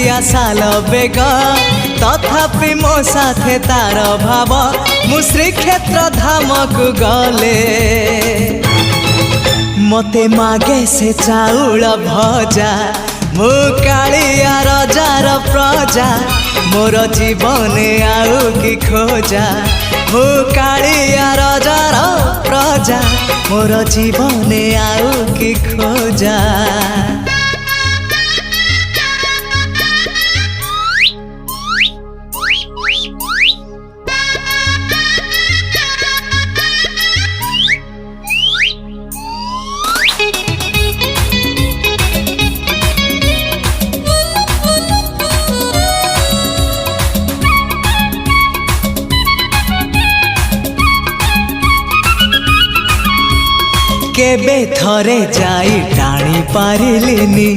साल बेग तथापि मो साथे तार भाव मु श्रीक्षेत्र धाम को गले मते मागे से चाउल भजा मु कालिया रजार प्रजा मोर जीवन आउ कि खोजा मु कालिया रजार प्रजा मोर जीवन आउ कि खोजा। केबे थरे जाई टाणी पारिलिनी